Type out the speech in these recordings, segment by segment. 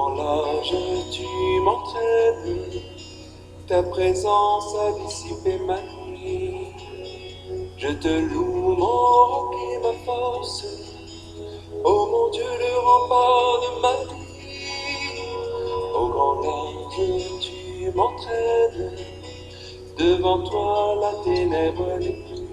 grand large, tu m'entraînes, ta présence a dissipé ma nuit. Je te loue, mon roc et ma force, oh mon Dieu, le rempart de ma vie. Au grand large, tu m'entraînes, devant toi la ténèbre n'est plus.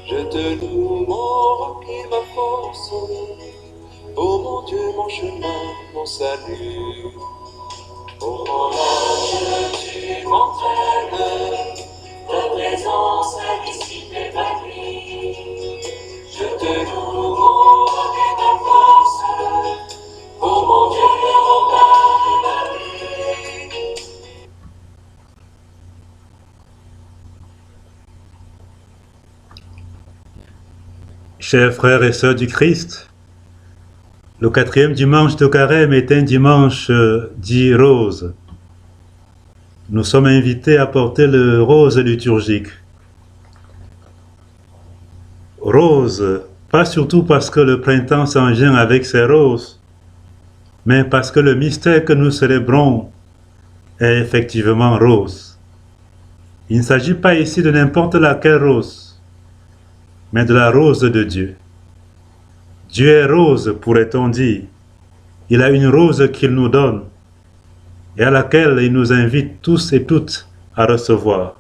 Je te loue, mon roc et ma force, oh mon Dieu, mon chemin, mon salut. Au grand large, tu m'entraînes, ta présence a dissipé ma nuit. Je te loue, mon roc et ma force, oh mon Dieu, le rempart de ma vie. Chers frères et sœurs du Christ, le 4e dimanche de Carême est un dimanche dit rose. Nous sommes invités à porter le rose liturgique. Rose, pas surtout parce que le printemps s'engendre avec ses roses, mais parce que le mystère que nous célébrons est effectivement rose. Il ne s'agit pas ici de n'importe laquelle rose, mais de la rose de Dieu. Dieu est rose, pourrait-on dire. Il a une rose qu'il nous donne et à laquelle il nous invite tous et toutes à recevoir.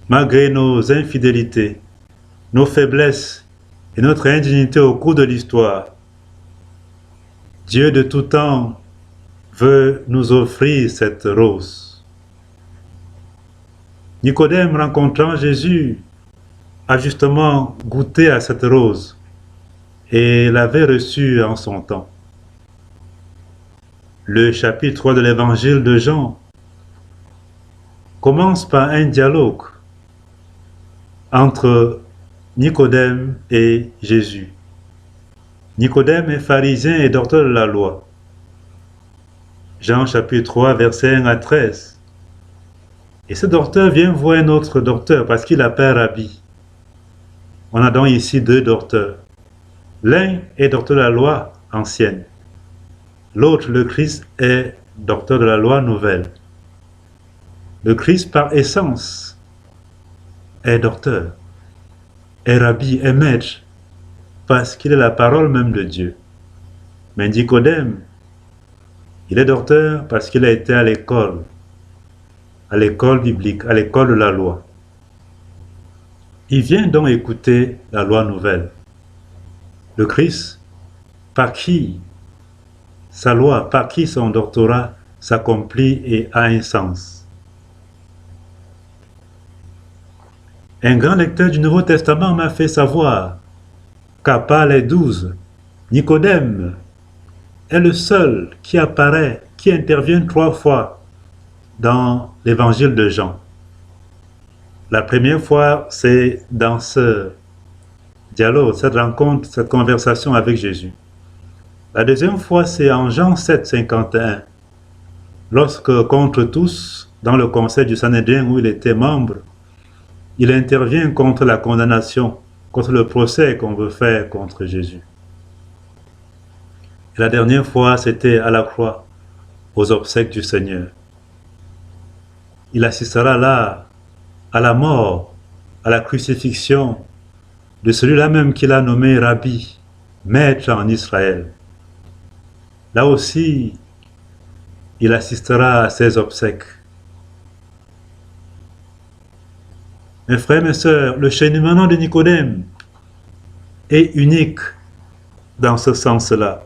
Malgré nos infidélités, nos faiblesses et notre indignité au cours de l'histoire, Dieu de tout temps veut nous offrir cette rose. Nicodème, rencontrant Jésus, a justement goûté à cette rose et l'avait reçue en son temps. Le chapitre 3 de l'évangile de Jean commence par un dialogue entre Nicodème et Jésus. Nicodème est pharisien et docteur de la loi. Jean chapitre 3, versets 1 à 13. Et ce docteur vient voir un autre docteur parce qu'il appelle Rabbi. On a donc ici deux docteurs. L'un est docteur de la loi ancienne. L'autre, le Christ, est docteur de la loi nouvelle. Le Christ, par essence, est docteur, est rabbi, est maître, parce qu'il est la parole même de Dieu. Mais Nicodème, il est docteur parce qu'il a été à l'école biblique, à l'école de la loi. Il vient donc écouter la loi nouvelle. Le Christ, par qui sa loi, par qui son doctorat s'accomplit et a un sens. Un grand lecteur du Nouveau Testament m'a fait savoir qu'à part les 12, Nicodème est le seul qui apparaît, qui intervient 3 fois dans l'évangile de Jean. La première fois, c'est dans ce dialogue, cette rencontre, cette conversation avec Jésus. La deuxième fois, c'est en Jean 7, 51, lorsque, contre tous, dans le conseil du Sanhédrin où il était membre, il intervient contre la condamnation, contre le procès qu'on veut faire contre Jésus. Et la dernière fois, c'était à la croix, aux obsèques du Seigneur. Il assistera là à la mort, à la crucifixion de celui-là même qu'il a nommé Rabbi, maître en Israël. Là aussi, il assistera à ses obsèques. Mes frères, mes sœurs, le cheminement de Nicodème est unique dans ce sens-là.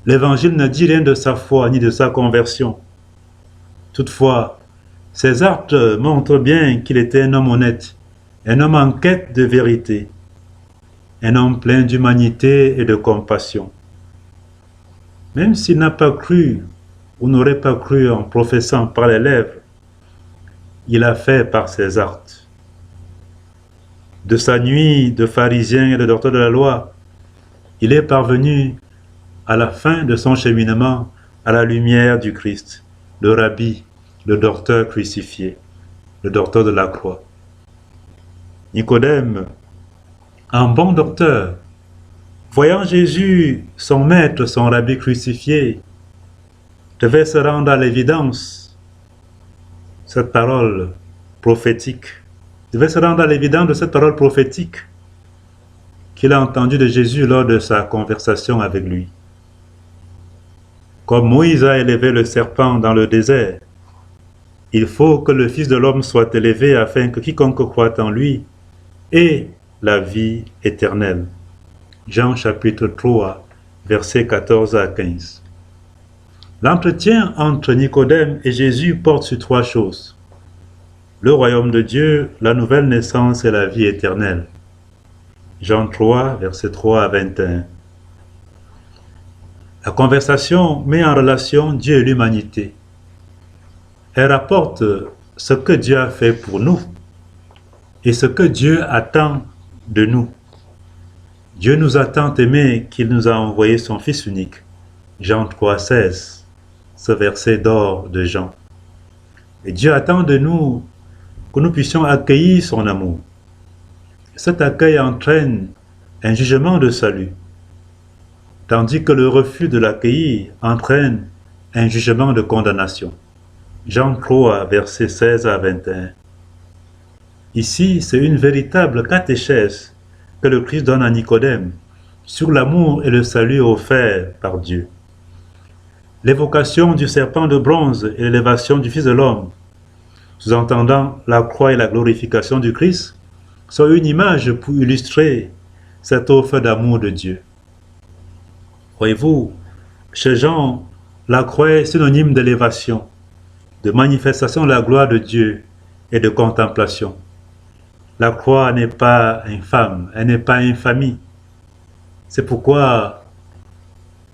L'Évangile ne dit rien de sa foi ni de sa conversion. Toutefois, ses actes montrent bien qu'il était un homme honnête, un homme en quête de vérité, un homme plein d'humanité et de compassion. Même s'il n'a pas cru ou n'aurait pas cru en professant par les lèvres, il a fait par ses actes. De sa nuit de pharisien et de docteur de la loi, il est parvenu à la fin de son cheminement à la lumière du Christ, le Rabbi, le docteur crucifié, le docteur de la croix. Nicodème, en bon docteur, Voyant Jésus, son maître, son rabbi crucifié, devait se rendre à l'évidence, cette parole prophétique, devait se rendre à l'évidence de cette parole prophétique qu'il a entendue de Jésus lors de sa conversation avec lui. Comme Moïse a élevé le serpent dans le désert, il faut que le Fils de l'homme soit élevé afin que quiconque croit en lui ait la vie éternelle. Jean chapitre 3, versets 14 à 15. L'entretien entre Nicodème et Jésus porte sur trois choses: le royaume de Dieu, la nouvelle naissance et la vie éternelle. Jean 3, versets 3 à 21. La conversation met en relation Dieu et l'humanité. Elle rapporte ce que Dieu a fait pour nous et ce que Dieu attend de nous. Dieu nous a tant aimés qu'il nous a envoyé son Fils unique. Jean 3, 16, ce verset d'or de Jean. Et Dieu attend de nous que nous puissions accueillir son amour. Cet accueil entraîne un jugement de salut, tandis que le refus de l'accueillir entraîne un jugement de condamnation. Jean 3, versets 16 à 21. Ici, c'est une véritable catéchèse que le Christ donne à Nicodème sur l'amour et le salut offert par Dieu. L'évocation du serpent de bronze et l'élévation du Fils de l'homme, sous-entendant la croix et la glorification du Christ, sont une image pour illustrer cette offre d'amour de Dieu. Voyez-vous, chez Jean, la croix est synonyme d'élévation, de manifestation de la gloire de Dieu et de contemplation. La croix n'est pas infâme, elle n'est pas infamie. C'est pourquoi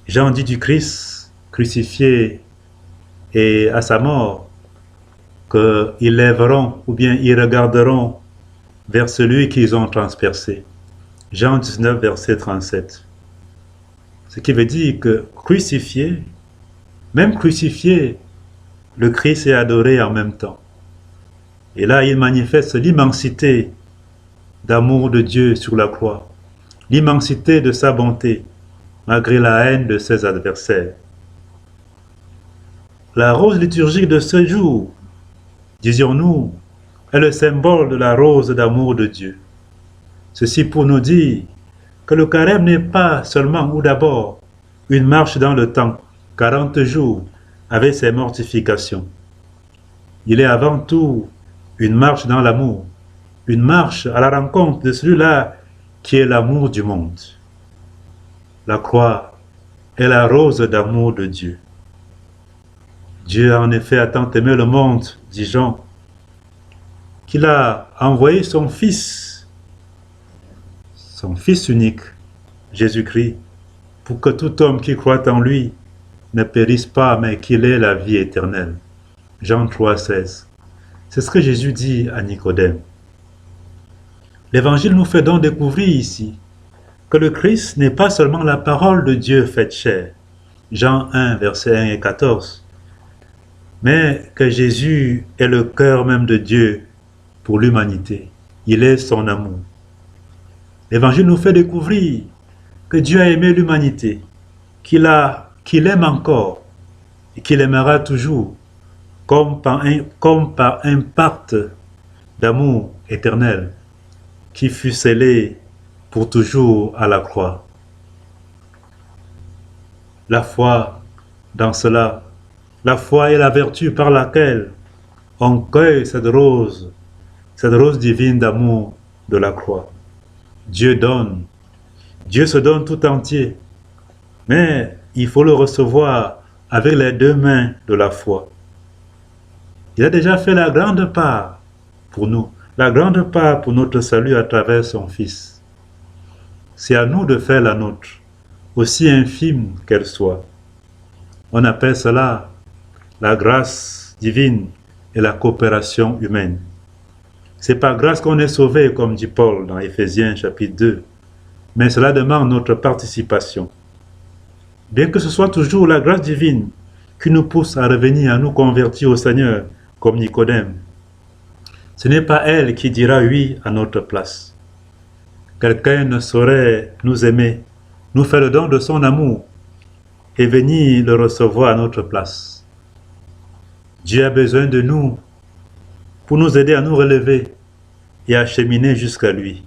Jean dit du Christ crucifié et à sa mort qu'ils lèveront ou bien ils regarderont vers celui qu'ils ont transpercé. Jean 19, verset 37. Ce qui veut dire que crucifié, même crucifié, le Christ est adoré en même temps. Et là, il manifeste l'immensité d'amour de Dieu sur la croix, l'immensité de sa bonté, malgré la haine de ses adversaires. La rose liturgique de ce jour, disions-nous, est le symbole de la rose d'amour de Dieu. Ceci pour nous dire que le carême n'est pas seulement ou d'abord une marche dans le temps, 40 jours, avec ses mortifications. Il est avant tout une marche dans l'amour, une marche à la rencontre de celui-là qui est l'amour du monde. La croix est la rose d'amour de Dieu. Dieu en effet a tant aimé le monde, dit Jean, qu'il a envoyé son Fils unique, Jésus-Christ, pour que tout homme qui croit en lui ne périsse pas, mais qu'il ait la vie éternelle. Jean 3, 16. C'est ce que Jésus dit à Nicodème. L'Évangile nous fait donc découvrir ici que le Christ n'est pas seulement la parole de Dieu faite chair, Jean 1, versets 1 et 14, mais que Jésus est le cœur même de Dieu pour l'humanité. Il est son amour. L'Évangile nous fait découvrir que Dieu a aimé l'humanité, qu'il aime encore et qu'il aimera toujours, comme par un pacte d'amour éternel qui fut scellé pour toujours à la croix. La foi dans cela, la foi est la vertu par laquelle on cueille cette rose divine d'amour de la croix. Dieu donne, Dieu se donne tout entier, mais il faut le recevoir avec les deux mains de la foi. Il a déjà fait la grande part pour nous, la grande part pour notre salut à travers son Fils. C'est à nous de faire la nôtre, aussi infime qu'elle soit. On appelle cela la grâce divine et la coopération humaine. C'est par grâce qu'on est sauvé, comme dit Paul dans Éphésiens chapitre 2, mais cela demande notre participation. Bien que ce soit toujours la grâce divine qui nous pousse à revenir, à nous convertir au Seigneur, comme Nicodème, ce n'est pas elle qui dira oui à notre place. Quelqu'un ne saurait nous aimer nous fait le don de son amour et venir le recevoir à notre place. Dieu a besoin de nous pour nous aider à nous relever et à cheminer jusqu'à lui.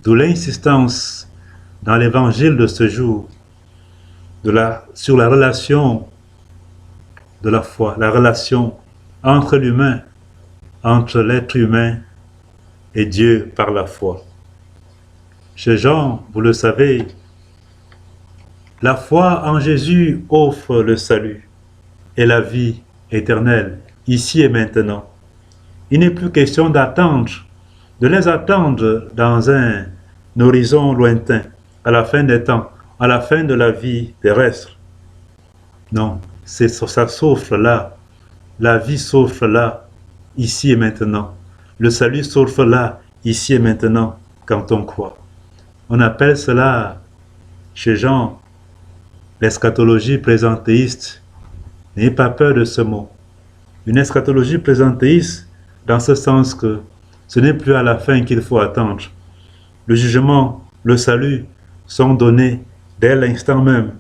D'où l'insistance dans l'évangile de ce jour sur la relation de la foi, la relation entre l'humain, entre l'être humain et Dieu par la foi. Chez Jean, vous le savez, la foi en Jésus offre le salut et la vie éternelle, ici et maintenant. Il n'est plus question d'attendre, de les attendre dans un horizon lointain, à la fin des temps, à la fin de la vie terrestre. Non, ça s'offre là, la vie s'offre là, ici et maintenant. Le salut s'offre là, ici et maintenant, quand on croit. On appelle cela, chez Jean, l'eschatologie présentéiste. N'ayez pas peur de ce mot. Une eschatologie présentéiste, dans ce sens que ce n'est plus à la fin qu'il faut attendre. Le jugement, le salut sont donnés dès l'instant même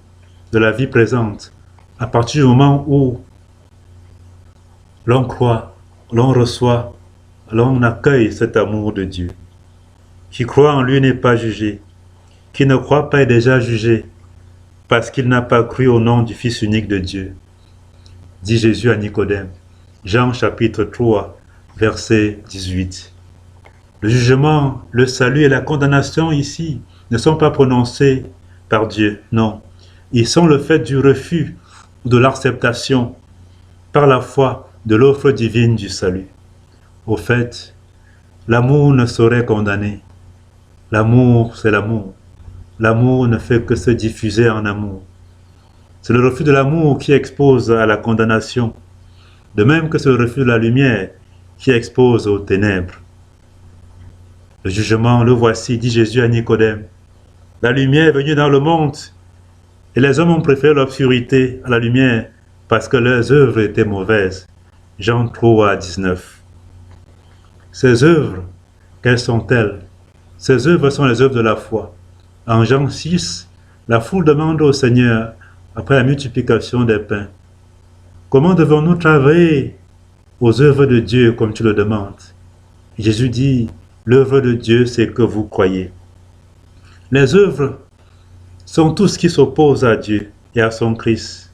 de la vie présente, à partir du moment où l'on croit, l'on reçoit, l'on accueille cet amour de Dieu. Qui croit en lui n'est pas jugé. Qui ne croit pas est déjà jugé, parce qu'il n'a pas cru au nom du Fils unique de Dieu, dit Jésus à Nicodème. Jean chapitre 3, verset 18. Le jugement, le salut et la condamnation ici ne sont pas prononcés par Dieu, non. Ils sont le fait du refus ou de l'acceptation par la foi de l'offre divine du salut. Au fait, l'amour ne saurait condamner. L'amour, c'est l'amour. L'amour ne fait que se diffuser en amour. C'est le refus de l'amour qui expose à la condamnation, de même que c'est le refus de la lumière qui expose aux ténèbres. Le jugement, le voici, dit Jésus à Nicodème. La lumière est venue dans le monde, et les hommes ont préféré l'obscurité à la lumière parce que leurs œuvres étaient mauvaises. Jean 3, 19. Ces œuvres, quelles sont-elles? Ces œuvres sont les œuvres de la foi. En Jean 6, la foule demande au Seigneur, après la multiplication des pains, comment devons-nous travailler aux œuvres de Dieu comme tu le demandes? Jésus dit, l'œuvre de Dieu, c'est que vous croyez. Les œuvres sont tout ce qui s'oppose à Dieu et à son Christ.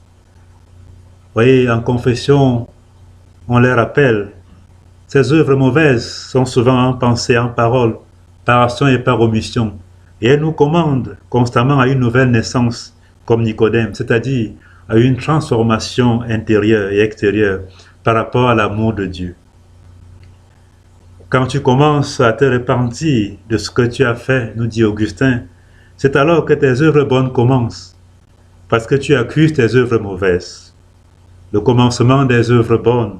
Vous voyez, en confession, on les rappelle. Ces œuvres mauvaises sont souvent en pensée, en parole, par action et par omission. Et elles nous commandent constamment à une nouvelle naissance, comme Nicodème, c'est-à-dire à une transformation intérieure et extérieure par rapport à l'amour de Dieu. Quand tu commences à te repentir de ce que tu as fait, nous dit Augustin, c'est alors que tes œuvres bonnes commencent, parce que tu accuses tes œuvres mauvaises. Le commencement des œuvres bonnes,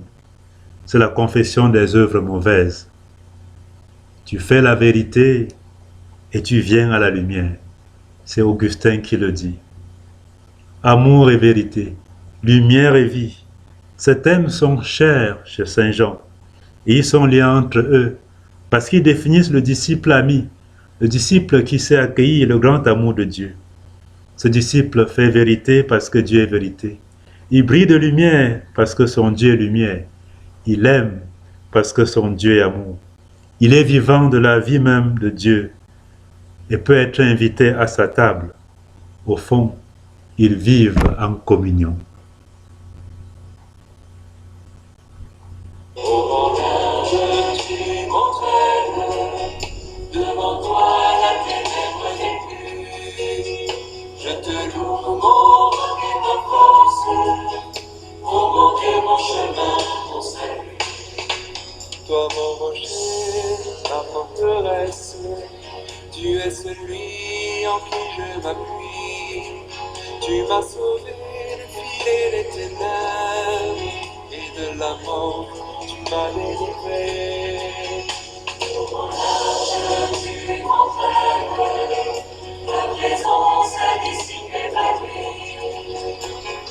c'est la confession des œuvres mauvaises. Tu fais la vérité et tu viens à la lumière. C'est Augustin qui le dit. Amour et vérité, lumière et vie, ces thèmes sont chers chez Saint Jean. Et ils sont liés entre eux, parce qu'ils définissent le disciple ami, le disciple qui sait accueillir le grand amour de Dieu. Ce disciple fait vérité parce que Dieu est vérité. Il brille de lumière parce que son Dieu est lumière. Il aime parce que son Dieu est amour. Il est vivant de la vie même de Dieu et peut être invité à sa table. Au fond, ils vivent en communion. Toi mon rocher, ma forteresse, tu es celui en qui je m'appuie. Tu m'as sauvé du filet des ténèbres et de la mort, tu m'as délivré. Au mon âge, tu es mon frère.